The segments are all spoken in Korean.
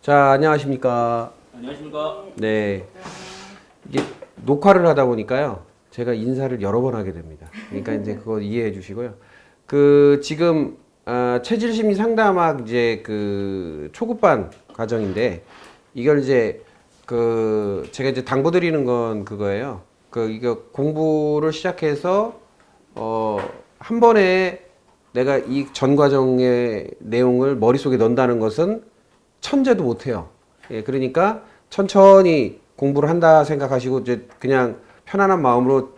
자, 안녕하십니까. 안녕하십니까. 네. 이게 녹화를 하다 보니까요. 제가 인사를 여러 번 하게 됩니다. 그러니까 이제 그거 이해해 주시고요. 지금, 체질심리 상담학 이제 초급반 과정인데, 이걸 이제 제가 이제 당부드리는 건 그거예요. 이거 공부를 시작해서, 한 번에 내가 이 전 과정의 내용을 머릿속에 넣는다는 것은 천재도 못해요. 예, 그러니까 천천히 공부를 한다 생각하시고 이제 그냥 편안한 마음으로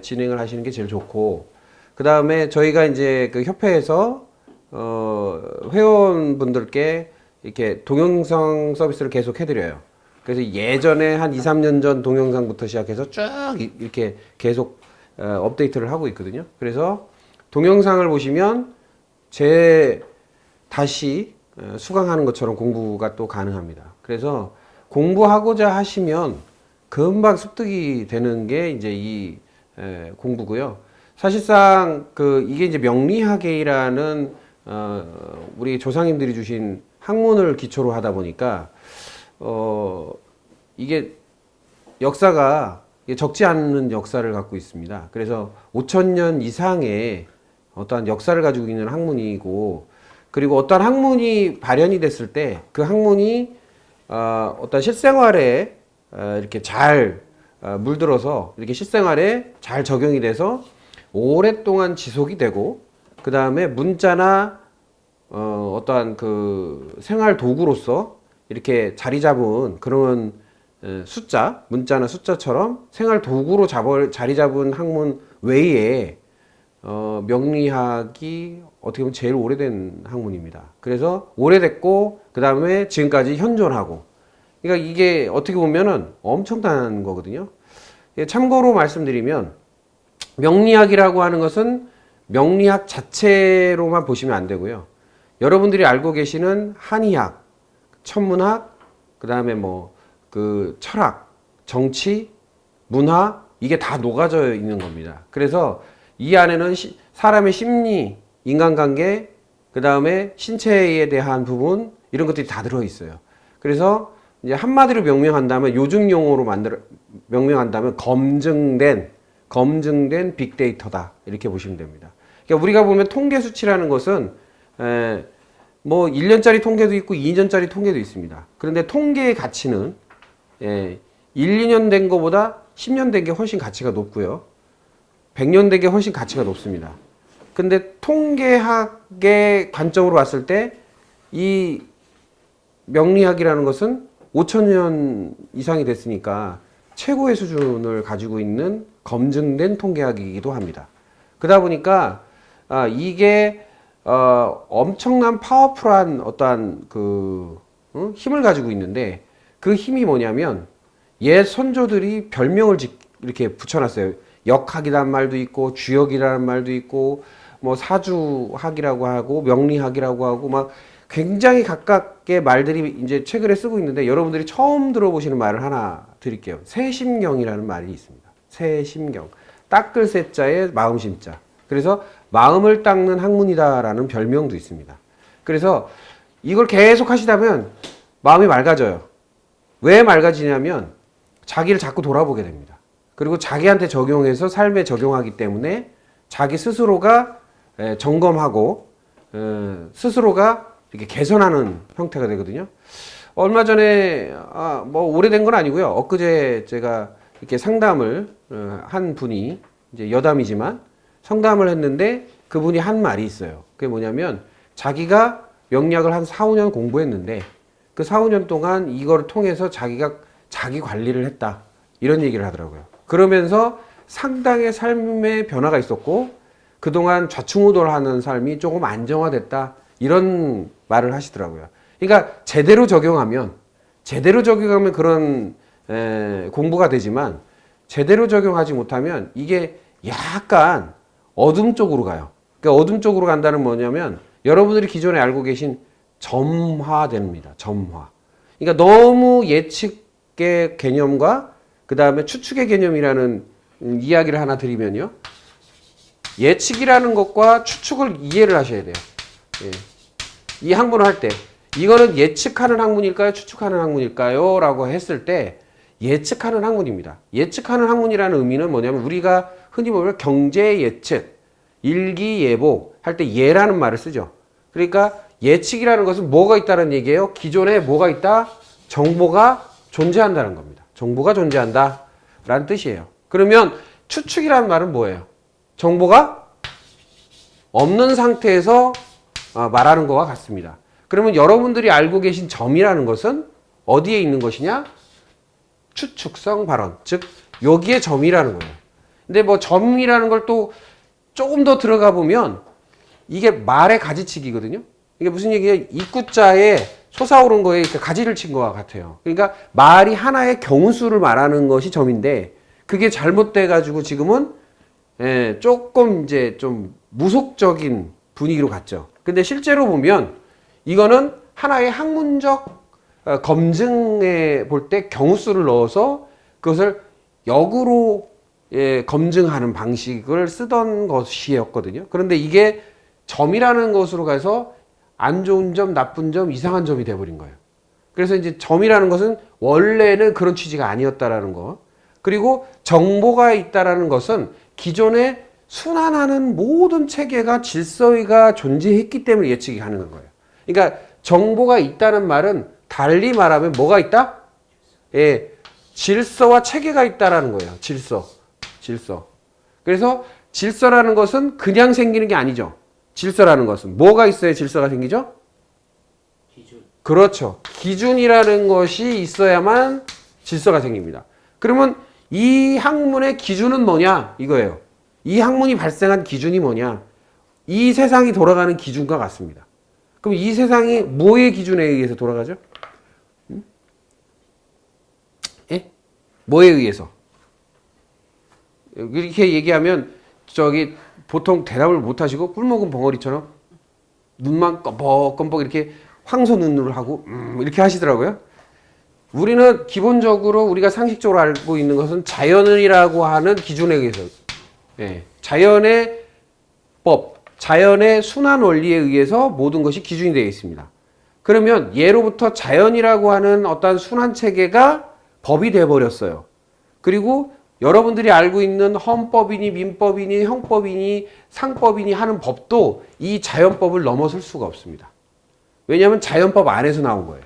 진행을 하시는 게 제일 좋고, 그 다음에 저희가 이제 협회에서 회원분들께 이렇게 동영상 서비스를 계속 해드려요. 그래서 예전에 한 2, 3년 전 동영상부터 시작해서 쭉 이렇게 계속 업데이트를 하고 있거든요. 그래서 동영상을 보시면 다시 수강하는 것처럼 공부가 또 가능합니다. 그래서 공부하고자 하시면 금방 습득이 되는 게 이제 이 공부고요. 사실상 이게 이제 명리학이라는 우리 조상님들이 주신 학문을 기초로 하다 보니까 이게 역사가 적지 않은 역사를 갖고 있습니다. 그래서 5,000년 이상의 어떠한 역사를 가지고 있는 학문이고, 그리고 어떤 학문이 발현이 됐을 때 그 학문이 어떤 실생활에 이렇게 잘 물들어서 이렇게 실생활에 잘 적용이 돼서 오랫동안 지속이 되고, 그 다음에 문자나 어떠한 생활 도구로서 이렇게 자리 잡은 그런 문자나 숫자처럼 생활 도구로 자리 잡은 학문 외에 명리학이 어떻게 보면 제일 오래된 학문입니다. 그래서 오래됐고, 그 다음에 지금까지 현존하고, 그러니까 이게 어떻게 보면은 엄청난 거거든요. 참고로 말씀드리면, 명리학이라고 하는 것은 명리학 자체로만 보시면 안 되고요. 여러분들이 알고 계시는 한의학, 천문학, 그 다음에 철학, 정치, 문화, 이게 다 녹아져 있는 겁니다. 그래서 이 안에는 사람의 심리, 인간관계, 그 다음에 신체에 대한 부분, 이런 것들이 다 들어있어요. 그래서 이제 한마디로 명명한다면, 요즘 용어로 명명한다면 검증된 빅데이터다, 이렇게 보시면 됩니다. 그러니까 우리가 보면 통계 수치라는 것은 1년짜리 통계도 있고 2년짜리 통계도 있습니다. 그런데 통계의 가치는 1, 2년 된 거보다 10년 된 게 훨씬 가치가 높고요. 100년 된 게 훨씬 가치가 높습니다. 근데 통계학의 관점으로 봤을 때 이 명리학이라는 것은 5,000년 이상이 됐으니까 최고의 수준을 가지고 있는 검증된 통계학이기도 합니다. 그러다 보니까 이게 엄청난 파워풀한 어떠한 힘을 가지고 있는데, 그 힘이 뭐냐면 옛 선조들이 별명을 이렇게 붙여놨어요. 역학이라는 말도 있고 주역이라는 말도 있고 사주학이라고 하고 명리학이라고 하고 막 굉장히 각각의 말들이 이제 최근에 쓰고 있는데, 여러분들이 처음 들어보시는 말을 하나 드릴게요. 세심경이라는 말이 있습니다. 세심경. 닦을 세자에 마음심자. 그래서 마음을 닦는 학문이다라는 별명도 있습니다. 그래서 이걸 계속 하시다면 마음이 맑아져요. 왜 맑아지냐면 자기를 자꾸 돌아보게 됩니다. 그리고 자기한테 적용해서 삶에 적용하기 때문에 자기 스스로가 점검하고 스스로가 이렇게 개선하는 형태가 되거든요. 얼마 전에 오래된 건 아니고요. 엊그제 제가 이렇게 상담을 한 분이, 이제 여담이지만 상담을 했는데, 그분이 한 말이 있어요. 그게 뭐냐면 자기가 명리학을 한 4, 5년 공부했는데 그 4, 5년 동안 이걸 통해서 자기가 자기 관리를 했다, 이런 얘기를 하더라고요. 그러면서 상당의 삶의 변화가 있었고, 그동안 좌충우돌하는 삶이 조금 안정화됐다, 이런 말을 하시더라고요. 그러니까 제대로 적용하면 그런 공부가 되지만, 제대로 적용하지 못하면 이게 약간 어둠 쪽으로 가요. 그러니까 어둠 쪽으로 간다는 뭐냐면, 여러분들이 기존에 알고 계신 점화됩니다. 점화. 그러니까 너무 예측의 개념과 그 다음에 추측의 개념이라는 이야기를 하나 드리면요. 예측이라는 것과 추측을 이해를 하셔야 돼요. 예. 이 학문을 할 때 이거는 예측하는 학문일까요? 추측하는 학문일까요? 라고 했을 때 예측하는 학문입니다. 예측하는 학문이라는 의미는 뭐냐면 우리가 흔히 보면 경제 예측, 일기예보 할 때 예라는 말을 쓰죠. 그러니까 예측이라는 것은 뭐가 있다는 얘기예요? 기존에 뭐가 있다? 정보가 존재한다는 겁니다. 정보가 존재한다 라는 뜻이에요. 그러면 추측이라는 말은 뭐예요? 정보가 없는 상태에서 말하는 것과 같습니다. 그러면 여러분들이 알고 계신 점이라는 것은 어디에 있는 것이냐? 추측성 발언. 즉, 여기에 점이라는 거예요. 근데 뭐 점이라는 걸 또 조금 더 들어가 보면 이게 말의 가지치기거든요. 이게 무슨 얘기예요? 입구자에 솟아오른 거에 가지를 친 것과 같아요. 그러니까 말이 하나의 경우수를 말하는 것이 점인데 그게 잘못돼가지고 지금은 조금 이제 좀 무속적인 분위기로 갔죠. 근데 실제로 보면 이거는 하나의 학문적 검증에 볼 때 경우수를 넣어서 그것을 역으로 검증하는 방식을 쓰던 것이었거든요. 그런데 이게 점이라는 것으로 가서 안 좋은 점, 나쁜 점, 이상한 점이 돼버린 거예요. 그래서 이제 점이라는 것은 원래는 그런 취지가 아니었다라는 거. 그리고 정보가 있다라는 것은 기존에 순환하는 모든 체계가 질서가 존재했기 때문에 예측이 가능한 거예요. 그러니까 정보가 있다는 말은 달리 말하면 뭐가 있다? 예, 질서와 체계가 있다라는 거예요. 질서. 그래서 질서라는 것은 그냥 생기는 게 아니죠. 질서라는 것은 뭐가 있어야 질서가 생기죠? 기준. 그렇죠. 기준이라는 것이 있어야만 질서가 생깁니다. 그러면 이 학문의 기준은 뭐냐? 이거예요. 이 학문이 발생한 기준이 뭐냐? 이 세상이 돌아가는 기준과 같습니다. 그럼 이 세상이 뭐의 기준에 의해서 돌아가죠? 예? 뭐에 의해서? 이렇게 얘기하면 저기 보통 대답을 못 하시고 꿀먹은 벙어리처럼 눈만 껌뻑껌뻑 이렇게 황소 눈으로 하고 이렇게 하시더라고요. 우리는 기본적으로 우리가 상식적으로 알고 있는 것은 자연이라고 하는 기준에 의해서 자연의 법, 자연의 순환 원리에 의해서 모든 것이 기준이 되어 있습니다. 그러면 예로부터 자연이라고 하는 어떤 순환 체계가 법이 되어 버렸어요. 그리고 여러분들이 알고 있는 헌법이니 민법이니 형법이니 상법이니 하는 법도 이 자연법을 넘어설 수가 없습니다. 왜냐하면 자연법 안에서 나온 거예요.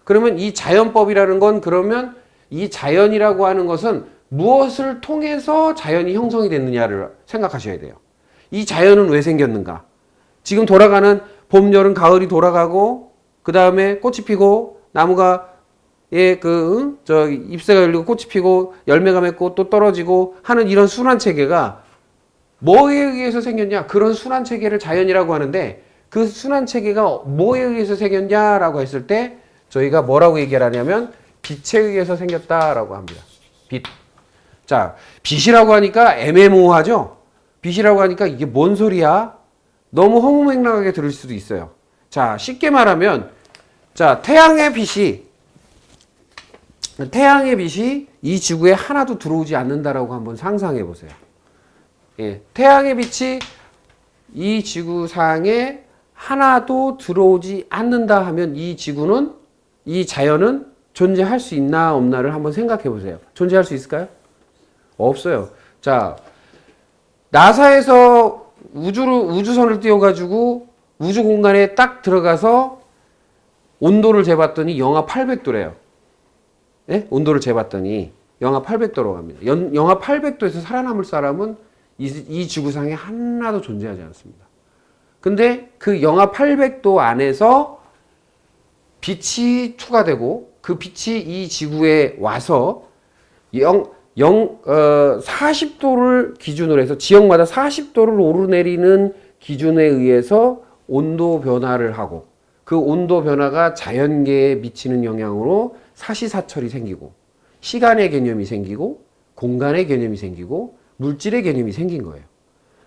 그러면 이 자연법이라는 건 그러면 이 자연이라고 하는 것은 무엇을 통해서 자연이 형성이 됐느냐를 생각하셔야 돼요. 이 자연은 왜 생겼는가? 지금 돌아가는 봄, 여름, 가을이 돌아가고 그 다음에 꽃이 피고 나무가 잎새가 열리고 꽃이 피고 열매가 맺고 또 떨어지고 하는 이런 순환 체계가 뭐에 의해서 생겼냐? 그런 순환 체계를 자연이라고 하는데 그 순환 체계가 뭐에 의해서 생겼냐라고 했을 때 저희가 뭐라고 얘기를 하냐면 빛에 의해서 생겼다라고 합니다. 빛. 자, 빛이라고 하니까 애매모호하죠? 빛이라고 하니까 이게 뭔 소리야? 너무 허무맹랑하게 들을 수도 있어요. 자, 쉽게 말하면 자, 태양의 빛이 이 지구에 하나도 들어오지 않는다라고 한번 상상해 보세요. 태양의 빛이 이 지구상에 하나도 들어오지 않는다 하면 이 지구는, 이 자연은 존재할 수 있나 없나를 한번 생각해 보세요. 존재할 수 있을까요? 없어요. 자, 나사에서 우주선을 띄워가지고 우주 공간에 딱 들어가서 온도를 재봤더니 영하 800도래요. 예? 온도를 재봤더니 영하 800도로 갑니다. 영하 800도에서 살아남을 사람은 이 지구상에 하나도 존재하지 않습니다. 근데 그 영하 800도 안에서 빛이 투과되고 그 빛이 이 지구에 와서 40도를 기준으로 해서 지역마다 40도를 오르내리는 기준에 의해서 온도 변화를 하고 그 온도 변화가 자연계에 미치는 영향으로 사시사철이 생기고 시간의 개념이 생기고 공간의 개념이 생기고 물질의 개념이 생긴 거예요.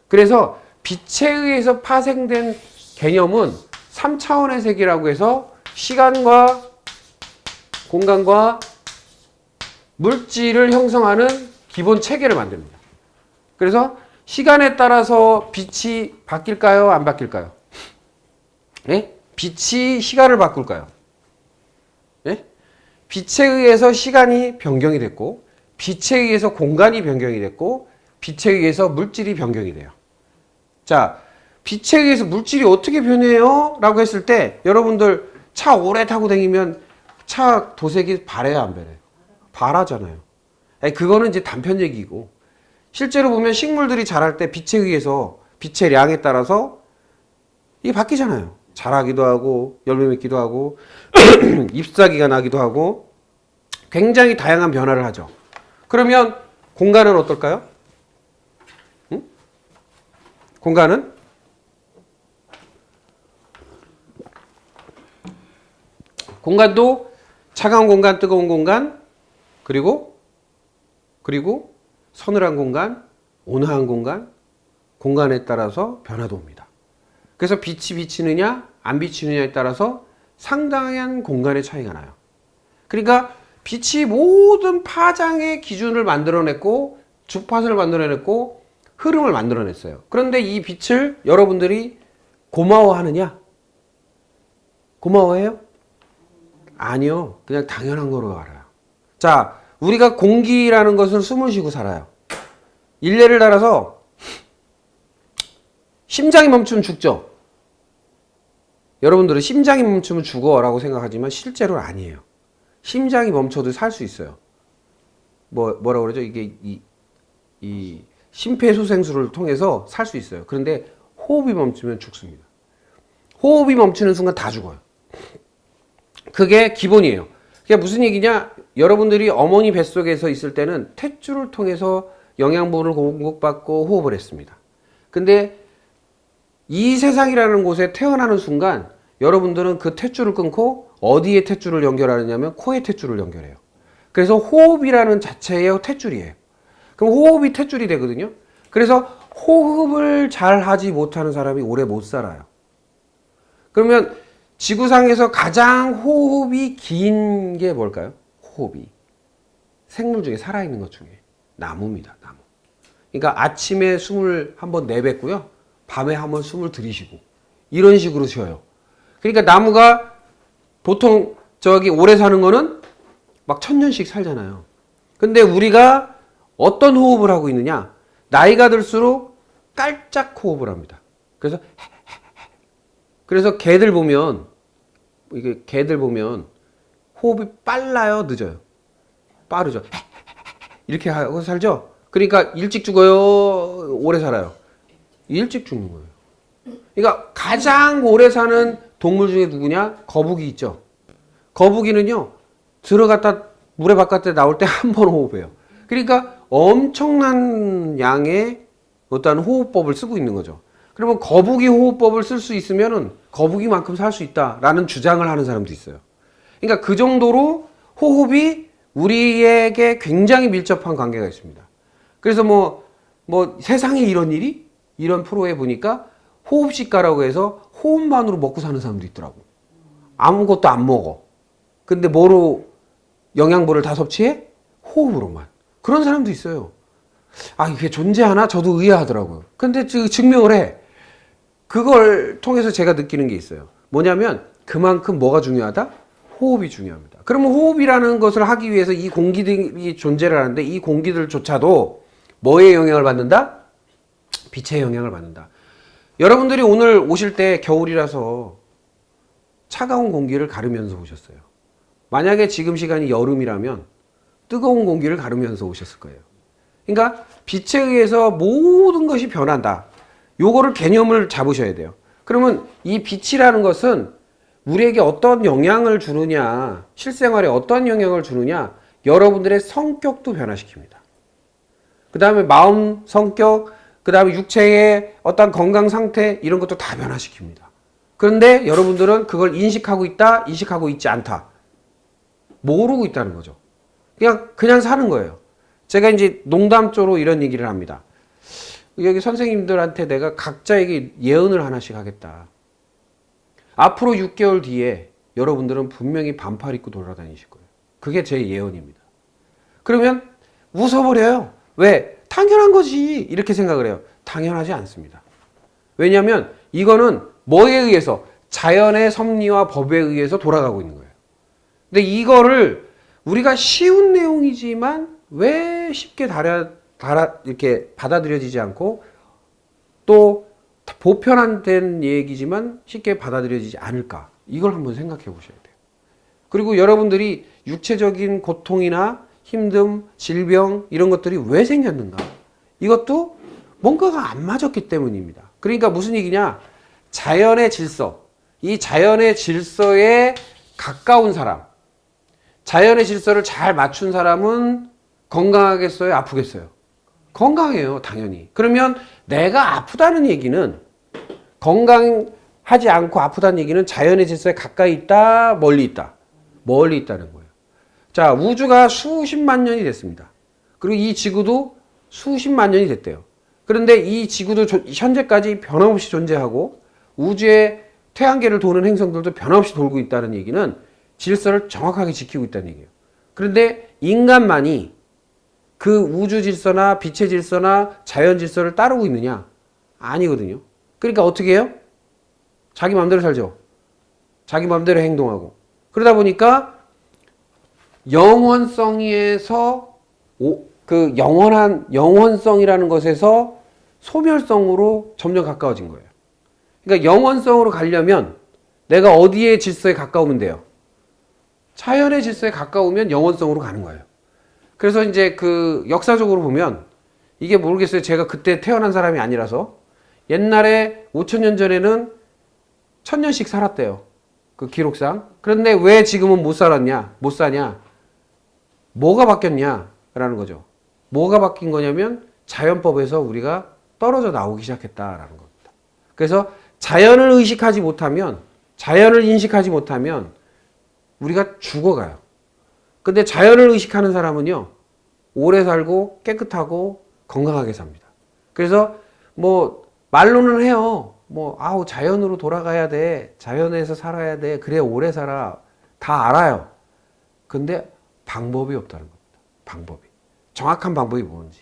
그래서 빛에 의해서 파생된 개념은 3차원의 세계라고 해서 시간과 공간과 물질을 형성하는 기본 체계를 만듭니다. 그래서 시간에 따라서 빛이 바뀔까요? 안 바뀔까요? 네? 빛이 시간을 바꿀까요? 예? 빛에 의해서 시간이 변경이 됐고, 빛에 의해서 공간이 변경이 됐고, 빛에 의해서 물질이 변경이 돼요. 자, 빛에 의해서 물질이 어떻게 변해요? 라고 했을 때 여러분들 차 오래 타고 다니면 차 도색이 바래요, 안 바래요? 바라잖아요. 그거는 이제 단편 얘기고, 실제로 보면 식물들이 자랄 때 빛에 의해서 빛의 양에 따라서 이게 바뀌잖아요. 자라기도 하고 열매 맺기도 하고 잎사귀가 나기도 하고 굉장히 다양한 변화를 하죠. 그러면 공간은 어떨까요? 응? 공간도 차가운 공간, 뜨거운 공간, 그리고 서늘한 공간, 온화한 공간, 공간에 따라서 변화도 옵니다. 그래서 빛이 비치느냐 안 비치느냐에 따라서 상당한 공간의 차이가 나요. 그러니까 빛이 모든 파장의 기준을 만들어냈고 주파수를 만들어냈고 흐름을 만들어냈어요. 그런데 이 빛을 여러분들이 고마워하느냐? 고마워해요? 아니요. 그냥 당연한 거로 알아요. 자, 우리가 공기라는 것은 숨을 쉬고 살아요. 일례를 따라서 심장이 멈추면 죽죠? 여러분들은 심장이 멈추면 죽어라고 생각하지만 실제로는 아니에요. 심장이 멈춰도 살 수 있어요. 뭐라고 그러죠? 이게 이 심폐소생술을 통해서 살 수 있어요. 그런데 호흡이 멈추면 죽습니다. 호흡이 멈추는 순간 다 죽어요. 그게 기본이에요. 그게 무슨 얘기냐? 여러분들이 어머니 뱃속에서 있을 때는 탯줄을 통해서 영양분을 공급받고 호흡을 했습니다. 근데 이 세상이라는 곳에 태어나는 순간 여러분들은 그 탯줄을 끊고 어디에 탯줄을 연결하느냐면 코에 탯줄을 연결해요. 그래서 호흡이라는 자체의 탯줄이에요. 그럼 호흡이 탯줄이 되거든요. 그래서 호흡을 잘 하지 못하는 사람이 오래 못 살아요. 그러면 지구상에서 가장 호흡이 긴 게 뭘까요? 호흡이. 생물 중에 살아있는 것 중에 나무입니다. 나무. 그러니까 아침에 숨을 한번 내뱉고요. 밤에 한번 숨을 들이쉬고 이런 식으로 쉬어요. 그러니까 나무가 보통 오래 사는 거는 막 1000년씩 살잖아요. 근데 우리가 어떤 호흡을 하고 있느냐? 나이가 들수록 깔짝 호흡을 합니다. 그래서 개들 보면 호흡이 빨라요, 늦어요? 빠르죠. 이렇게 하고 살죠? 그러니까 일찍 죽어요, 오래 살아요? 일찍 죽는 거예요. 그러니까 가장 오래 사는 동물 중에 누구냐? 거북이 있죠. 거북이는요, 들어갔다 물에 바깥에 나올 때 한 번 호흡해요. 그러니까 엄청난 양의 어떤 호흡법을 쓰고 있는 거죠. 그러면 거북이 호흡법을 쓸 수 있으면은 거북이만큼 살 수 있다라는 주장을 하는 사람도 있어요. 그러니까 그 정도로 호흡이 우리에게 굉장히 밀접한 관계가 있습니다. 그래서 세상에 이런 일이? 이런 프로에 보니까 호흡식가라고 해서 호흡만으로 먹고 사는 사람도 있더라고. 아무것도 안 먹어. 근데 뭐로 영양분을 다 섭취해? 호흡으로만. 그런 사람도 있어요. 아, 이게 존재하나? 저도 의아하더라고요. 근데 증명을 해. 그걸 통해서 제가 느끼는 게 있어요. 뭐냐면 그만큼 뭐가 중요하다? 호흡이 중요합니다. 그러면 호흡이라는 것을 하기 위해서 이 공기들이 존재를 하는데 이 공기들조차도 뭐의 영향을 받는다? 빛의 영향을 받는다. 여러분들이 오늘 오실 때 겨울이라서 차가운 공기를 가르면서 오셨어요. 만약에 지금 시간이 여름이라면 뜨거운 공기를 가르면서 오셨을 거예요. 그러니까 빛에 의해서 모든 것이 변한다. 요거를 개념을 잡으셔야 돼요. 그러면 이 빛이라는 것은 우리에게 어떤 영향을 주느냐, 실생활에 어떤 영향을 주느냐, 여러분들의 성격도 변화시킵니다. 그 다음에 마음, 성격, 그 다음에 육체의 어떤 건강 상태, 이런 것도 다 변화시킵니다. 그런데 여러분들은 그걸 인식하고 있다, 인식하고 있지 않다. 모르고 있다는 거죠. 그냥 사는 거예요. 제가 이제 농담조로 이런 얘기를 합니다. 여기 선생님들한테 내가 각자에게 예언을 하나씩 하겠다. 앞으로 6개월 뒤에 여러분들은 분명히 반팔 입고 돌아다니실 거예요. 그게 제 예언입니다. 그러면 웃어버려요. 왜? 당연한 거지. 이렇게 생각을 해요. 당연하지 않습니다. 왜냐하면 이거는 뭐에 의해서? 자연의 섭리와 법에 의해서 돌아가고 있는 거예요. 근데 이거를 우리가 쉬운 내용이지만 왜 쉽게 이렇게 받아들여지지 않고 또 보편화된 얘기지만 쉽게 받아들여지지 않을까? 이걸 한번 생각해 보셔야 돼요. 그리고 여러분들이 육체적인 고통이나 힘듦, 질병 이런 것들이 왜 생겼는가? 이것도 뭔가가 안 맞았기 때문입니다. 그러니까 무슨 얘기냐? 자연의 질서, 이 자연의 질서에 가까운 사람, 자연의 질서를 잘 맞춘 사람은 건강하겠어요? 아프겠어요? 건강해요, 당연히. 그러면 내가 아프다는 얘기는 건강하지 않고 아프다는 얘기는 자연의 질서에 가까이 있다, 멀리 있다? 멀리 있다는 거예요. 자, 우주가 수십만 년이 됐습니다. 그리고 이 지구도 수십만 년이 됐대요. 그런데 이 지구도 현재까지 변함없이 존재하고 우주의 태양계를 도는 행성들도 변함없이 돌고 있다는 얘기는 질서를 정확하게 지키고 있다는 얘기예요. 그런데 인간만이 그 우주 질서나 빛의 질서나 자연 질서를 따르고 있느냐? 아니거든요. 그러니까 어떻게 해요? 자기 마음대로 살죠. 자기 마음대로 행동하고. 그러다 보니까 영원성에서 그 영원성이라는 것에서 소멸성으로 점점 가까워진 거예요. 그러니까 영원성으로 가려면 내가 어디에 질서에 가까우면 돼요? 자연의 질서에 가까우면 영원성으로 가는 거예요. 그래서 이제 그 역사적으로 보면 이게 모르겠어요. 제가 그때 태어난 사람이 아니라서 옛날에 5,000년 전에는 1,000년씩 살았대요. 그 기록상. 그런데 왜 지금은 못 살았냐? 못 사냐? 뭐가 바뀌었냐? 라는 거죠. 뭐가 바뀐 거냐면 자연법에서 우리가 떨어져 나오기 시작했다라는 겁니다. 그래서 자연을 의식하지 못하면, 자연을 인식하지 못하면 우리가 죽어가요. 근데 자연을 의식하는 사람은요, 오래 살고 깨끗하고 건강하게 삽니다. 그래서 뭐 말로는 해요. 뭐 자연으로 돌아가야 돼. 자연에서 살아야 돼. 그래 오래 살아. 다 알아요. 근데 방법이 없다는 겁니다. 방법이. 정확한 방법이 뭔지.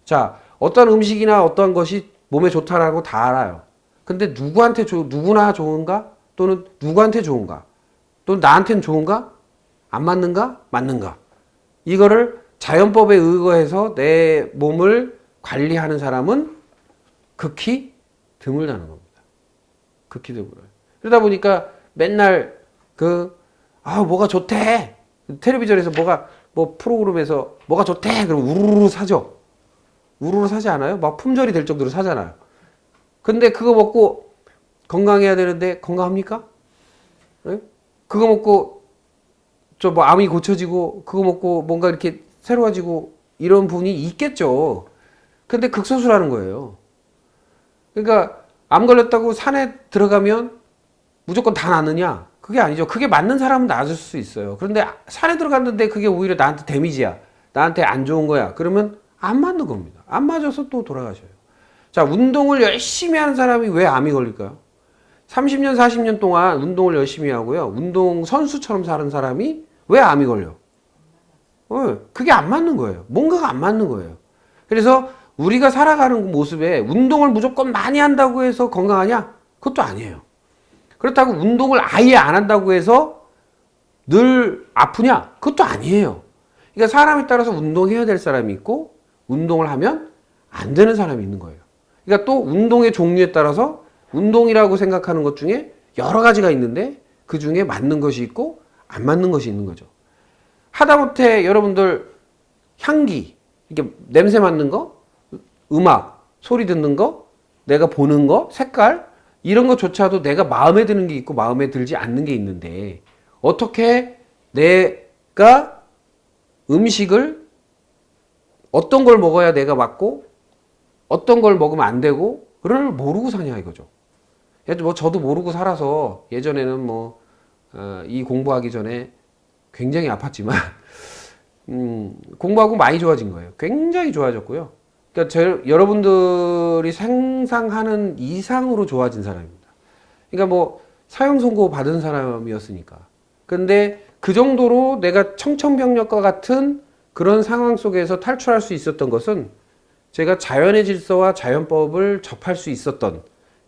자, 어떤 음식이나 어떤 것이 몸에 좋다라고 다 알아요. 근데 누구나 좋은가? 또는 누구한테 좋은가? 또는 나한테는 좋은가? 안 맞는가? 맞는가? 이거를 자연법에 의거해서 내 몸을 관리하는 사람은 극히 드물다는 겁니다. 극히 드물어요. 그러다 보니까 맨날 뭐가 좋대. 텔레비전에서 뭐 프로그램에서 뭐가 좋대. 그럼 우르르 사죠. 우르르 사지 않아요? 막 품절이 될 정도로 사잖아요. 근데 그거 먹고 건강해야 되는데 건강합니까? 네? 그거 먹고 암이 고쳐지고 그거 먹고 뭔가 이렇게 새로워지고 이런 분이 있겠죠. 근데 극소수라는 거예요. 그러니까 암 걸렸다고 산에 들어가면 무조건 다 낫느냐? 그게 아니죠. 그게 맞는 사람은 나아질 수 있어요. 그런데 산에 들어갔는데 그게 오히려 나한테 데미지야. 나한테 안 좋은 거야. 그러면 안 맞는 겁니다. 안 맞아서 또 돌아가셔요. 자, 운동을 열심히 하는 사람이 왜 암이 걸릴까요? 30년, 40년 동안 운동을 열심히 하고요. 운동 선수처럼 사는 사람이 왜 암이 걸려? 그게 안 맞는 거예요. 뭔가가 안 맞는 거예요. 그래서 우리가 살아가는 모습에 운동을 무조건 많이 한다고 해서 건강하냐? 그것도 아니에요. 그렇다고 운동을 아예 안 한다고 해서 늘 아프냐? 그것도 아니에요. 그러니까 사람에 따라서 운동해야 될 사람이 있고 운동을 하면 안 되는 사람이 있는 거예요. 그러니까 또 운동의 종류에 따라서 운동이라고 생각하는 것 중에 여러 가지가 있는데 그 중에 맞는 것이 있고 안 맞는 것이 있는 거죠. 하다못해 여러분들 향기, 이게 냄새 맡는 거, 음악, 소리 듣는 거, 내가 보는 거, 색깔 이런 것조차도 내가 마음에 드는 게 있고 마음에 들지 않는 게 있는데 어떻게 내가 음식을 어떤 걸 먹어야 내가 맞고 어떤 걸 먹으면 안 되고를 모르고 사냐 이거죠. 저도 모르고 살아서 예전에는 이 공부하기 전에 굉장히 아팠지만 공부하고 많이 좋아진 거예요. 굉장히 좋아졌고요. 그러니까 여러분들이 상상하는 이상으로 좋아진 사람입니다. 그러니까 사형 선고 받은 사람이었으니까. 근데 그 정도로 내가 청천벽력과 같은 그런 상황 속에서 탈출할 수 있었던 것은 제가 자연의 질서와 자연법을 접할 수 있었던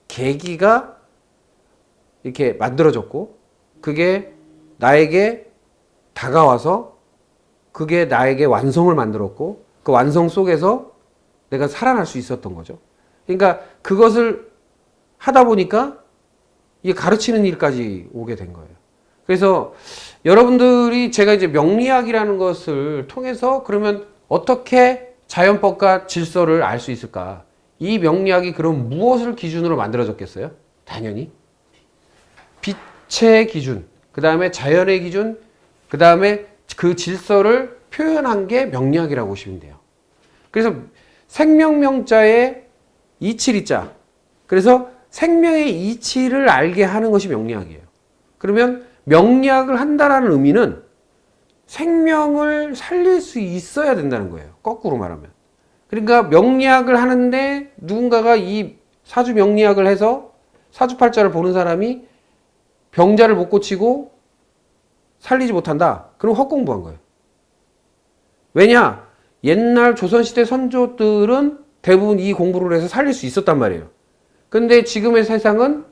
계기가 이렇게 만들어졌고 그게 나에게 다가와서 그게 나에게 완성을 만들었고 그 완성 속에서 내가 살아날 수 있었던 거죠. 그러니까 그것을 하다 보니까 이게 가르치는 일까지 오게 된 거예요. 그래서 여러분들이 제가 이제 명리학이라는 것을 통해서 그러면 어떻게 자연법과 질서를 알 수 있을까? 이 명리학이 그럼 무엇을 기준으로 만들어졌겠어요? 당연히 빛의 기준, 그 다음에 자연의 기준, 그 다음에 그 질서를 표현한 게 명리학이라고 보시면 돼요. 그래서 생명명자의 이치리자, 그래서 생명의 이치를 알게 하는 것이 명리학이에요. 그러면 명리학을 한다라는 의미는 생명을 살릴 수 있어야 된다는 거예요. 거꾸로 말하면. 그러니까 명리학을 하는데 누군가가 이 사주 명리학을 해서 사주팔자를 보는 사람이 병자를 못 고치고 살리지 못한다. 그럼 헛공부한 거예요. 왜냐? 옛날 조선시대 선조들은 대부분 이 공부를 해서 살릴 수 있었단 말이에요. 근데 지금의 세상은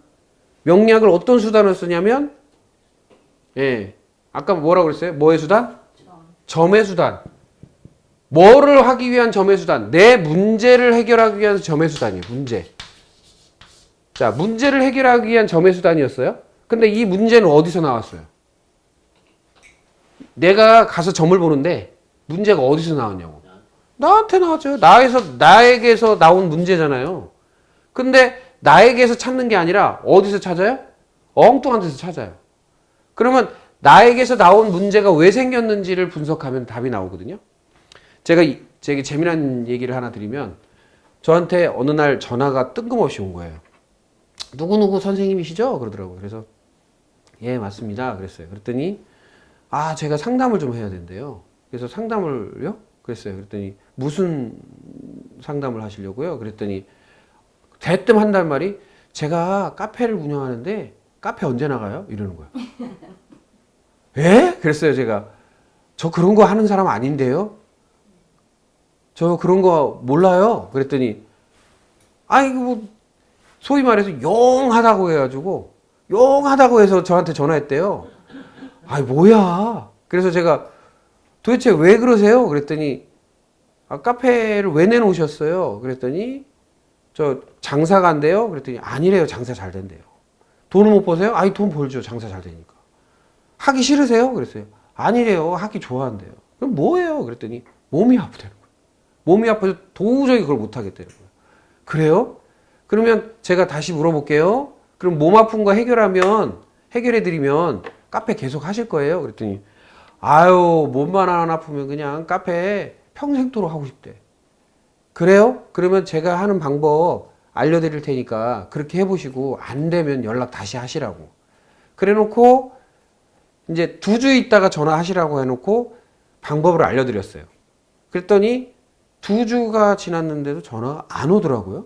명리학을 어떤 수단을 쓰냐면, 예, 아까 뭐라고 그랬어요? 뭐의 수단? 점의 수단. 뭐를 하기 위한 점의 수단? 내 문제를 해결하기 위한 점의 수단이에요. 문제. 자, 문제를 해결하기 위한 점의 수단이었어요. 근데 이 문제는 어디서 나왔어요? 내가 가서 점을 보는데 문제가 어디서 나왔냐고. 나한테 나왔죠. 나에게서 나온 문제잖아요. 근데 나에게서 찾는 게 아니라 어디서 찾아요? 엉뚱한 데서 찾아요. 그러면 나에게서 나온 문제가 왜 생겼는지를 분석하면 답이 나오거든요. 제가 되게 재미난 얘기를 하나 드리면 저한테 어느 날 전화가 뜬금없이 온 거예요. 누구누구 선생님이시죠? 그러더라고요. 그래서 예, 맞습니다. 그랬어요. 그랬더니 아, 제가 상담을 좀 해야 된대요. 그래서 상담을요? 그랬어요. 그랬더니 무슨 상담을 하시려고요? 그랬더니 대뜸 한단 말이 제가 카페를 운영하는데 카페 언제 나가요? 이러는 거예요. 예? 그랬어요. 제가 저 그런 거 하는 사람 아닌데요? 저 그런 거 몰라요? 그랬더니 아이 뭐 소위 말해서 용하다고 해가지고 용하다고 해서 저한테 전화했대요. 아이 뭐야? 그래서 제가 도대체 왜 그러세요? 그랬더니 아, 카페를 왜 내놓으셨어요? 그랬더니 저 장사가 안 돼요? 그랬더니 아니래요. 장사 잘 된대요. 돈을 못 버세요? 아이 돈 벌죠. 장사 잘 되니까. 하기 싫으세요? 그랬어요. 아니래요. 하기 좋아한대요. 그럼 뭐예요? 그랬더니 몸이 아프대요. 몸이 아파서 도저히 그걸 못 하겠다는 거예요. 그래요? 그러면 제가 다시 물어볼게요. 그럼 몸 아픈 거 해결해드리면 카페 계속 하실 거예요? 그랬더니 아유 몸만 안 아프면 그냥 카페 평생도록 하고 싶대. 그래요? 그러면 제가 하는 방법 알려드릴 테니까 그렇게 해보시고 안 되면 연락 다시 하시라고. 그래 놓고 이제 2주 있다가 전화하시라고 해놓고 방법을 알려드렸어요. 그랬더니 2주가 지났는데도 전화가 안 오더라고요.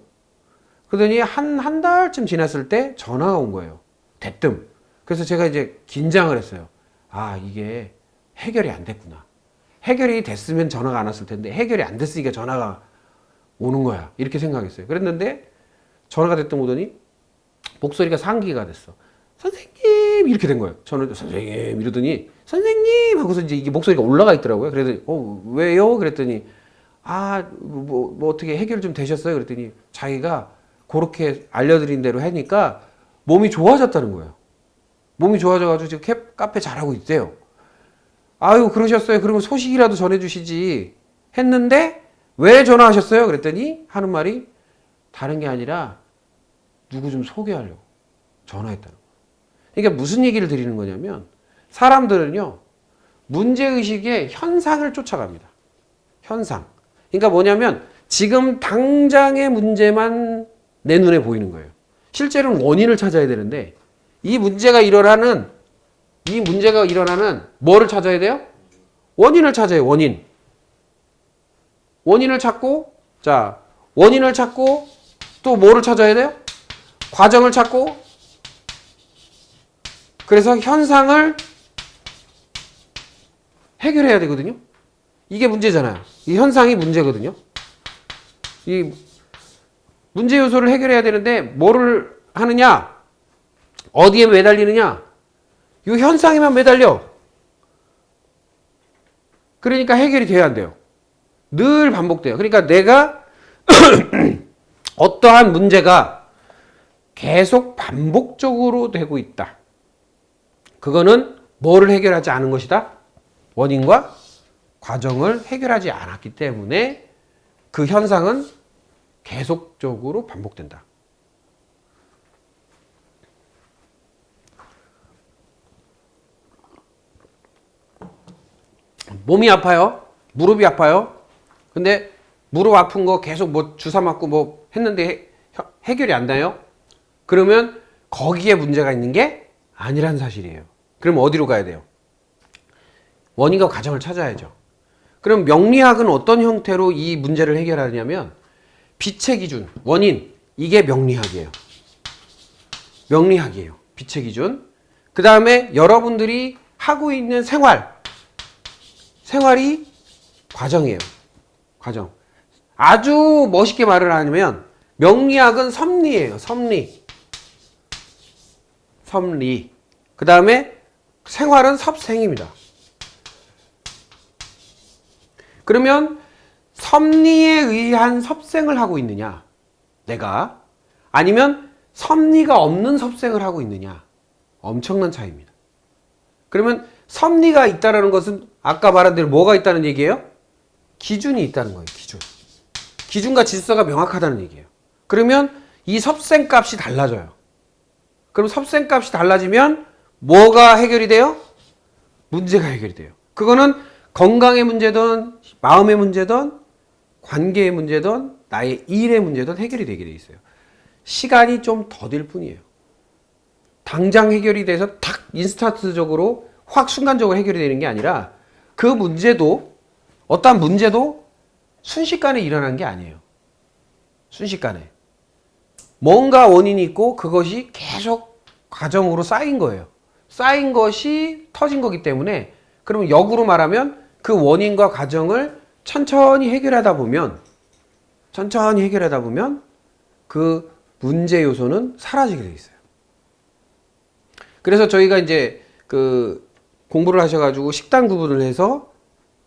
그러더니 한 달쯤 지났을 때 전화가 온 거예요. 대뜸. 그래서 제가 이제 긴장을 했어요. 아, 이게 해결이 안 됐구나. 해결이 됐으면 전화가 안 왔을 텐데 해결이 안 됐으니까 전화가 오는 거야. 이렇게 생각했어요. 그랬는데 전화가 됐던 오더니 목소리가 상기가 됐어. 선생님! 이렇게 된 거예요. 저는 선생님! 이러더니 선생님! 하고서 이제 이게 목소리가 올라가 있더라고요. 그래서 왜요? 그랬더니 아, 뭐 어떻게 해결 좀 되셨어요? 그랬더니 자기가 그렇게 알려드린 대로 하니까 몸이 좋아졌다는 거예요. 몸이 좋아져가지고 지금 카페 잘하고 있대요. 아유, 그러셨어요. 그러면 소식이라도 전해주시지. 했는데 왜 전화하셨어요? 그랬더니 하는 말이 다른 게 아니라 누구 좀 소개하려고 전화했다는 거예요. 그러니까 무슨 얘기를 드리는 거냐면 사람들은요, 문제의식의 현상을 쫓아갑니다. 현상. 그러니까 뭐냐면 지금 당장의 문제만 내 눈에 보이는 거예요. 실제로는 원인을 찾아야 되는데 이 문제가 일어나는 뭐를 찾아야 돼요? 원인을 찾아요. 원인을 찾고 원인을 찾고 또 뭐를 찾아야 돼요? 과정을 찾고 그래서 현상을 해결해야 되거든요. 이게 문제잖아요. 이 현상이 문제거든요. 이 문제 요소를 해결해야 되는데 뭐를 하느냐? 어디에 매달리느냐? 이 현상에만 매달려. 그러니까 해결이 돼야 안 돼요. 늘 반복돼요. 그러니까 내가 어떠한 문제가 계속 반복적으로 되고 있다. 그거는 뭐를 해결하지 않은 것이다? 원인과 과정을 해결하지 않았기 때문에 그 현상은 계속적으로 반복된다. 몸이 아파요. 무릎이 아파요. 근데 무릎 아픈 거 계속 뭐 주사 맞고 뭐 했는데 해결이 안 나요? 그러면 거기에 문제가 있는 게 아니란 사실이에요. 그럼 어디로 가야 돼요? 원인과 과정을 찾아야죠. 그럼 명리학은 어떤 형태로 이 문제를 해결하냐면 빛의 기준, 원인, 이게 명리학이에요. 명리학이에요. 빛의 기준. 그 다음에 여러분들이 하고 있는 생활이 과정이에요. 과정. 아주 멋있게 말을 하면 명리학은 섭리예요. 섭리. 그 다음에 생활은 섭생입니다. 그러면 섭리에 의한 섭생을 하고 있느냐? 내가. 아니면 섭리가 없는 섭생을 하고 있느냐? 엄청난 차이입니다. 그러면 섭리가 있다는 것은 아까 말한 대로 뭐가 있다는 얘기예요? 기준이 있다는 거예요. 기준. 기준과 질서가 명확하다는 얘기예요. 그러면 이 섭생 값이 달라져요. 그럼 섭생 값이 달라지면 뭐가 해결이 돼요? 문제가 해결이 돼요. 그거는 건강의 문제든 마음의 문제든 관계의 문제든 나의 일의 문제든 해결이 되게 돼 있어요. 시간이 좀 더딜 뿐이에요. 당장 해결이 돼서 탁 인스턴트적으로 확 순간적으로 해결이 되는 게 아니라 그 문제도 어떠한 문제도 순식간에 일어난 게 아니에요. 순식간에. 뭔가 원인이 있고 그것이 계속 과정으로 쌓인 거예요. 쌓인 것이 터진 거기 때문에 그러면 역으로 말하면 그 원인과 과정을 천천히 해결하다 보면 그 문제 요소는 사라지게 돼 있어요. 그래서 저희가 이제 그 공부를 하셔가지고 식단 구분을 해서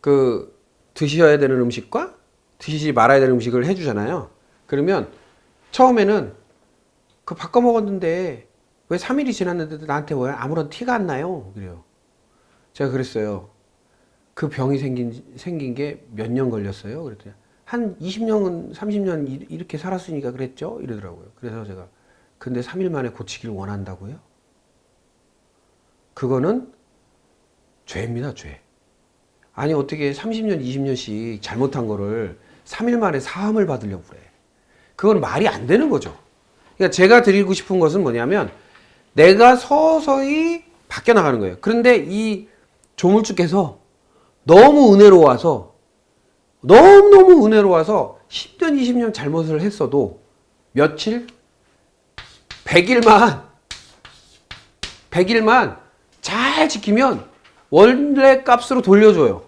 그 드셔야 되는 음식과 드시지 말아야 되는 음식을 해주잖아요. 그러면 처음에는 그 바꿔 먹었는데 왜 3일이 지났는데도 나한테 왜 아무런 티가 안 나요? 그래요. 제가 그랬어요. 그 병이 생긴 게 몇 년 걸렸어요? 그랬더니 한 20년, 30년 이렇게 살았으니까 그랬죠? 이러더라고요. 그래서 제가 근데 3일 만에 고치길 원한다고요? 그거는 죄입니다, 죄. 아니 어떻게 30년, 20년씩 잘못한 거를 3일 만에 사함을 받으려고 그래. 그건 말이 안 되는 거죠. 그러니까 제가 드리고 싶은 것은 뭐냐면 내가 서서히 바뀌어 나가는 거예요. 그런데 이 조물주께서 너무 은혜로워서 10년, 20년 잘못을 했어도 며칠? 100일만 잘 지키면 원래 값으로 돌려줘요.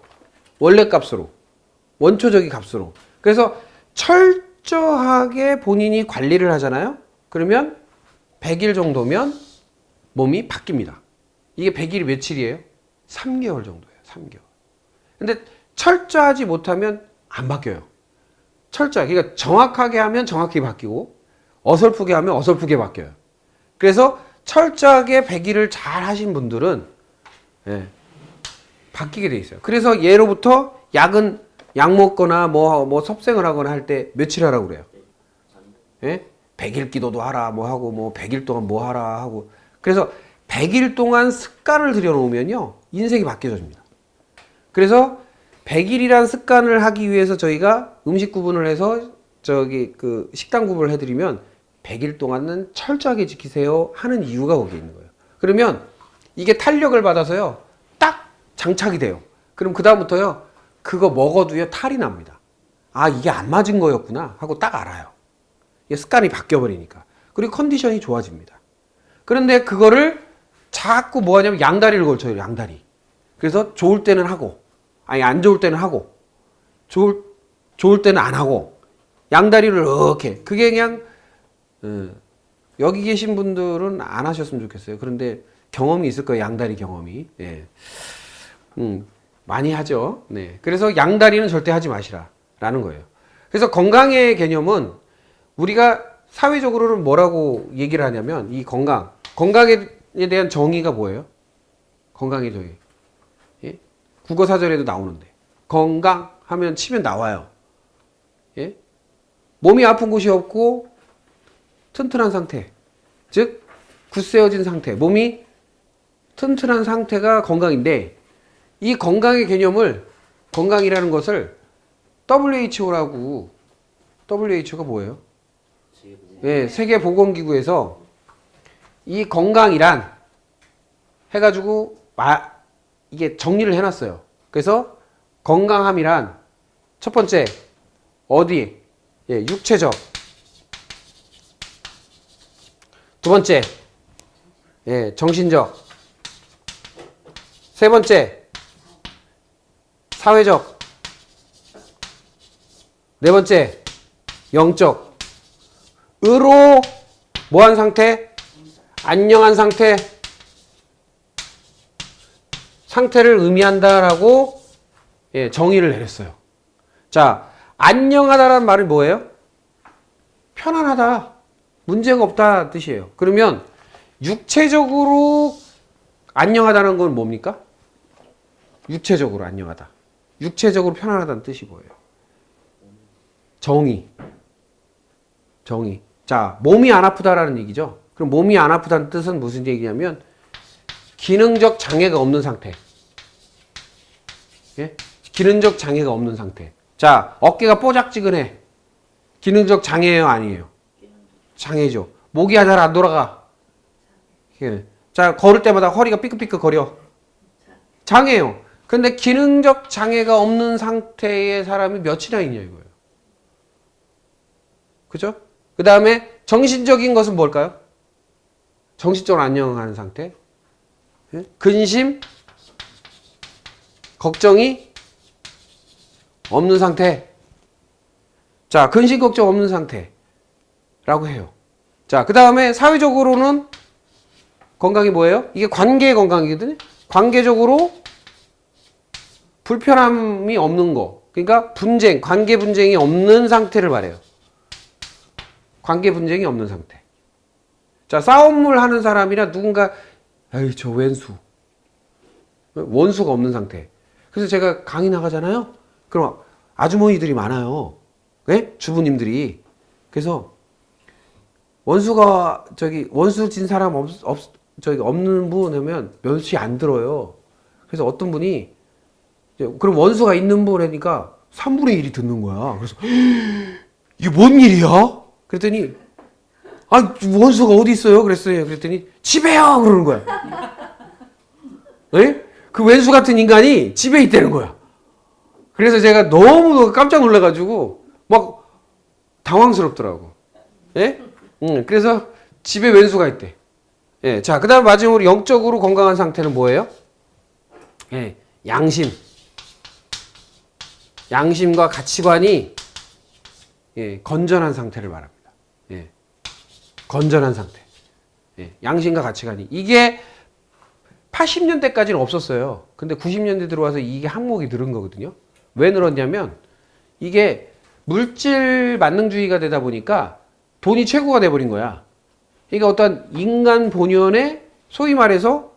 원래 값으로. 원초적인 값으로. 그래서 철저하게 본인이 관리를 하잖아요. 그러면 100일 정도면 몸이 바뀝니다. 이게 100일이 며칠이에요? 3개월 정도예요. 3개월. 근데 철저하지 못하면 안 바뀌어요. 철저하게. 그러니까 정확하게 하면 정확히 바뀌고 어설프게 하면 어설프게 바뀌어요. 그래서 철저하게 100일을 잘 하신 분들은 바뀌게 돼 있어요. 그래서 예로부터 약은 약 먹거나 뭐 섭생을 하거나 할 때 며칠 하라고 그래요? 100일 기도도 하라 뭐 하고 뭐 100일 동안 뭐 하라 하고 그래서 100일 동안 습관을 들여놓으면요 인생이 바뀌어집니다. 그래서 100일이란 습관을 하기 위해서 저희가 음식 구분을 해서 그 식단 구분을 해드리면 100일 동안은 철저하게 지키세요 하는 이유가 거기에 있는 거예요. 그러면 이게 탄력을 받아서요 딱 장착이 돼요. 그럼 그 다음부터요 그거 먹어도요 탈이 납니다. 아 이게 안 맞은 거였구나 하고 딱 알아요. 이게 습관이 바뀌어버리니까. 그리고 컨디션이 좋아집니다. 그런데 그거를 자꾸 뭐 하냐면 양다리를 걸쳐요. 양다리. 그래서 좋을 때는 하고 아니 안 좋을 때는 하고 좋을 때는 안 하고 양다리를 이렇게 그게 그냥 여기 계신 분들은 안 하셨으면 좋겠어요. 그런데 경험이 있을 거예요. 양다리 경험이. 예. 많이 하죠. 네. 그래서 양다리는 절대 하지 마시라라는 거예요. 그래서 건강의 개념은 우리가 사회적으로는 뭐라고 얘기를 하냐면 이 건강에 대한 정의가 뭐예요? 건강의 정의. 예? 국어 사전에도 나오는데 건강 하면 치면 나와요. 예? 몸이 아픈 곳이 없고 튼튼한 상태. 즉 굳세어진 상태. 몸이 튼튼한 상태가 건강인데 이 건강의 개념을 건강이라는 것을 WHO가 뭐예요? 예, 세계보건기구에서 이 건강이란 해가지고 이게 정리를 해놨어요. 그래서 건강함이란 첫 번째 어디? 예, 육체적. 두 번째 예, 정신적. 세 번째 사회적. 네 번째 영적. 으로 뭐한 상태? 안녕한 상태. 상태를 의미한다라고 예, 정의를 내렸어요. 자, 안녕하다라는 말은 뭐예요? 편안하다. 문제가 없다 뜻이에요. 그러면 육체적으로 안녕하다는 건 뭡니까? 육체적으로 안녕하다. 육체적으로 편안하다는 뜻이 뭐예요? 정의. 자, 몸이 안 아프다라는 얘기죠. 그럼 몸이 안 아프다는 뜻은 무슨 얘기냐면 기능적 장애가 없는 상태. 예? 기능적 장애가 없는 상태. 자, 어깨가 뽀짝지근해. 기능적 장애예요, 아니에요? 장애죠. 목이 잘 안 돌아가. 예. 자, 걸을 때마다 허리가 삐끗삐끗 거려. 장애예요. 근데 기능적 장애가 없는 상태의 사람이 몇이나 있냐 이거예요. 그죠? 그 다음에 정신적인 것은 뭘까요? 정신적으로 안녕하는 상태. 예? 근심, 걱정이 없는 상태. 자, 근심, 걱정 없는 상태라고 해요. 자, 그 다음에 사회적으로는 건강이 뭐예요? 이게 관계의 건강이거든요. 관계적으로 불편함이 없는 거. 그러니까 분쟁, 관계 분쟁이 없는 상태를 말해요. 관계 분쟁이 없는 상태. 자, 싸움을 하는 사람이나 누군가, 에이, 저 왼수. 원수가 없는 상태. 그래서 제가 강의 나가잖아요? 그럼 아주머니들이 많아요. 네? 주부님들이. 그래서 원수 진 사람 없는 분 하면 몇이 안 들어요. 그래서 어떤 분이, 그럼 원수가 있는 분 하니까 3분의 1이 듣는 거야. 그래서, 이게 뭔 일이야? 그랬더니, 원수가 어디 있어요? 그랬어요. 그랬더니, 집에요! 그러는 거야. 네? 그 왼수 같은 인간이 집에 있다는 거야. 그래서 제가 너무 깜짝 놀라가지고, 막, 당황스럽더라고. 예? 그래서 집에 왼수가 있대. 예. 자, 그 다음 마지막으로 영적으로 건강한 상태는 뭐예요? 예. 양심과 가치관이 예, 건전한 상태를 말합니다. 예. 건전한 상태. 예. 양심과 가치관이. 이게 80년대까지는 없었어요. 근데 90년대 들어와서 이게 항목이 늘은 거거든요. 왜 늘었냐면 이게 물질 만능주의가 되다 보니까 돈이 최고가 돼버린 거야. 그러니까 어떤 인간 본연의 소위 말해서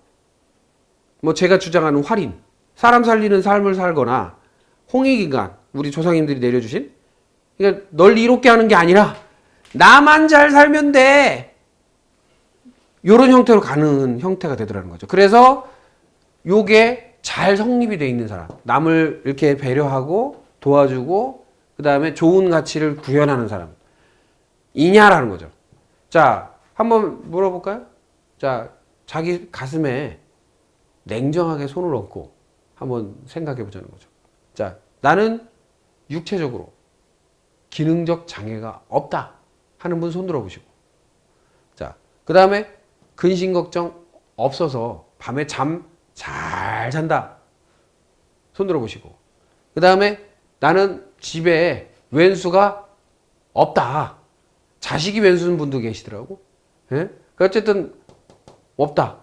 뭐 제가 주장하는 활인, 사람 살리는 삶을 살거나 홍익인간, 우리 조상님들이 내려주신, 그러니까 널 이롭게 하는 게 아니라 나만 잘 살면 돼. 요런 형태로 가는 형태가 되더라는 거죠. 그래서 요게 잘 성립이 돼 있는 사람, 남을 이렇게 배려하고 도와주고 그 다음에 좋은 가치를 구현하는 사람 이냐라는 거죠. 자, 한번 물어볼까요? 자, 자기 가슴에 냉정하게 손을 얹고 한번 생각해 보자는 거죠. 자, 나는 육체적으로 기능적 장애가 없다 하는 분 손 들어보시고, 자, 그 다음에 근심 걱정 없어서 밤에 잠 잘 잔다 손 들어보시고, 그 다음에 나는 집에 왼수가 없다, 자식이 왼수인 분도 계시더라고. 예? 어쨌든 없다.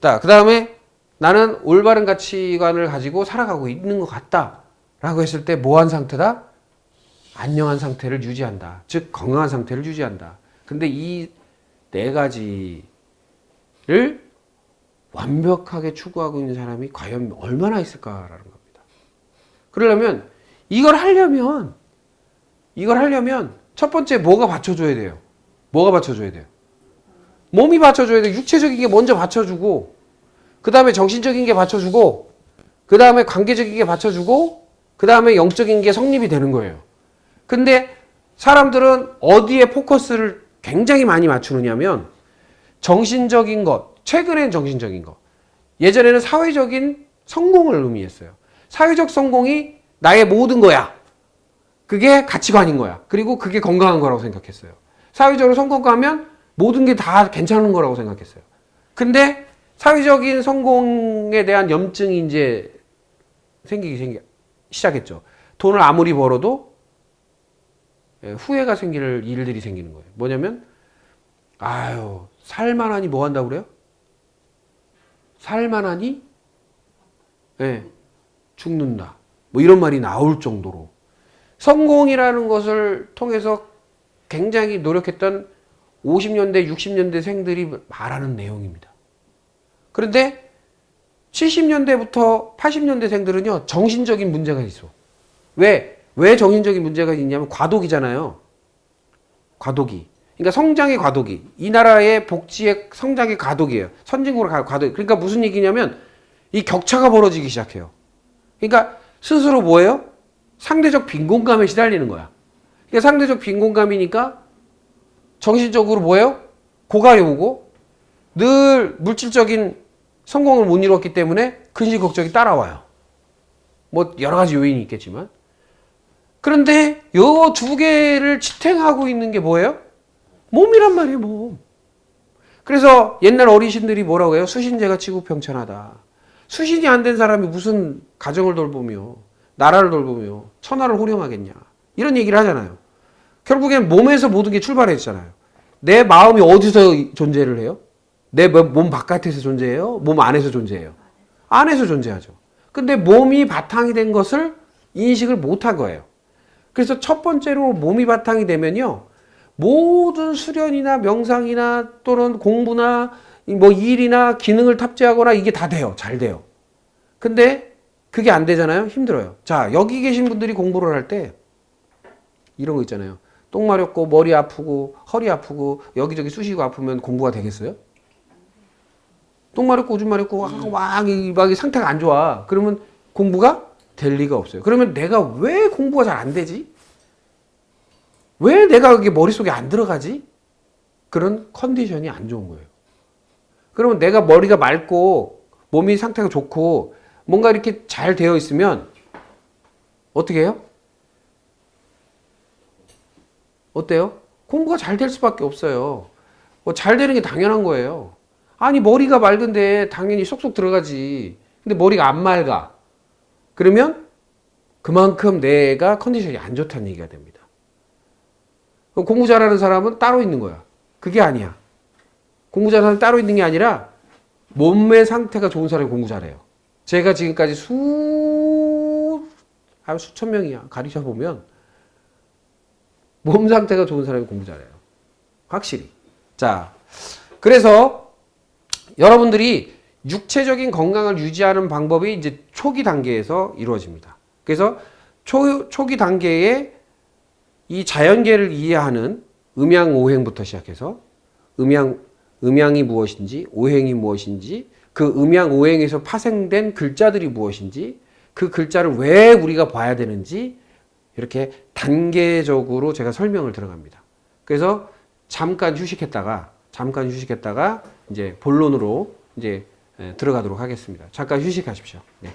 그 다음에 나는 올바른 가치관을 가지고 살아가고 있는 것 같다. 라고 했을 때 뭐한 상태다? 안녕한 상태를 유지한다. 즉 건강한 상태를 유지한다. 근데 이 네 가지를 완벽하게 추구하고 있는 사람이 과연 얼마나 있을까라는 겁니다. 그러려면 이걸 하려면 첫 번째 뭐가 받쳐줘야 돼요? 뭐가 받쳐줘야 돼요? 몸이 받쳐줘야 돼요. 육체적인 게 먼저 받쳐주고 그 다음에 정신적인 게 받쳐주고 그 다음에 관계적인 게 받쳐주고 그 다음에 영적인 게 성립이 되는 거예요. 근데 사람들은 어디에 포커스를 굉장히 많이 맞추느냐면 정신적인 것, 최근엔 정신적인 것. 예전에는 사회적인 성공을 의미했어요. 사회적 성공이 나의 모든 거야. 그게 가치관인 거야. 그리고 그게 건강한 거라고 생각했어요. 사회적으로 성공하면 모든 게 다 괜찮은 거라고 생각했어요. 근데 사회적인 성공에 대한 염증이 이제 생기기 시작했죠. 돈을 아무리 벌어도 후회가 생길 일들이 생기는 거예요. 뭐냐면, 아유, 살만하니 뭐 한다고 그래요? 살만하니? 네, 죽는다. 뭐 이런 말이 나올 정도로. 성공이라는 것을 통해서 굉장히 노력했던 50년대, 60년대 생들이 말하는 내용입니다. 그런데 70년대부터 80년대 생들은요, 정신적인 문제가 있어. 왜 정신적인 문제가 있냐면 과도기잖아요. 과도기. 그러니까 성장의 과도기. 이 나라의 복지의 성장의 과도기예요. 선진국으로 과도기. 그러니까 무슨 얘기냐면 이 격차가 벌어지기 시작해요. 그러니까 스스로 뭐예요? 상대적 빈곤감에 시달리는 거야. 그러니까 상대적 빈곤감이니까 정신적으로 뭐예요? 고갈이 오고 늘 물질적인 성공을 못 이뤘기 때문에 근심 걱정이 따라와요. 뭐 여러 가지 요인이 있겠지만. 그런데 요 두 개를 지탱하고 있는 게 뭐예요? 몸이란 말이에요, 몸. 그래서 옛날 어르신들이 뭐라고 해요? 수신제가 치고 병천하다. 수신이 안 된 사람이 무슨 가정을 돌보며 나라를 돌보며 천하를 호령하겠냐. 이런 얘기를 하잖아요. 결국엔 몸에서 모든 게 출발했잖아요. 내 마음이 어디서 존재를 해요? 내 몸 바깥에서 존재해요? 몸 안에서 존재해요? 안에서 존재하죠. 근데 몸이 바탕이 된 것을 인식을 못한 거예요. 그래서 첫 번째로 몸이 바탕이 되면요. 모든 수련이나 명상이나 또는 공부나 뭐 일이나 기능을 탑재하거나 이게 다 돼요. 잘 돼요. 근데 그게 안 되잖아요. 힘들어요. 자, 여기 계신 분들이 공부를 할 때 이런 거 있잖아요. 똥 마렵고 머리 아프고 허리 아프고 여기저기 쑤시고 아프면 공부가 되겠어요? 똥 마렵고 오줌 마렵고 막 상태가 안 좋아. 그러면 공부가 될 리가 없어요. 그러면 내가 왜 공부가 잘 안 되지? 왜 내가 그게 머릿속에 안 들어가지? 그런 컨디션이 안 좋은 거예요. 그러면 내가 머리가 맑고 몸이 상태가 좋고 뭔가 이렇게 잘 되어 있으면 어떻게 해요? 어때요? 공부가 잘 될 수밖에 없어요. 뭐 잘 되는 게 당연한 거예요. 아니 머리가 맑은데 당연히 쏙쏙 들어가지. 근데 머리가 안 맑아. 그러면 그만큼 내가 컨디션이 안 좋다는 얘기가 됩니다. 공부 잘하는 사람은 따로 있는 거야. 그게 아니야. 공부 잘하는 사람은 따로 있는 게 아니라 몸의 상태가 좋은 사람이 공부 잘해요. 제가 지금까지 수천 명이야. 가르쳐 보면 몸 상태가 좋은 사람이 공부 잘해요. 확실히. 자, 그래서 여러분들이 육체적인 건강을 유지하는 방법이 이제 초기 단계에서 이루어집니다. 그래서 초기 단계에 이 자연계를 이해하는 음양오행부터 시작해서 음양이 무엇인지, 오행이 무엇인지, 그 음양오행에서 파생된 글자들이 무엇인지, 그 글자를 왜 우리가 봐야 되는지 이렇게 단계적으로 제가 설명을 들어갑니다. 그래서 잠깐 휴식했다가 이제 본론으로 이제 들어가도록 하겠습니다. 잠깐 휴식하십시오. 네.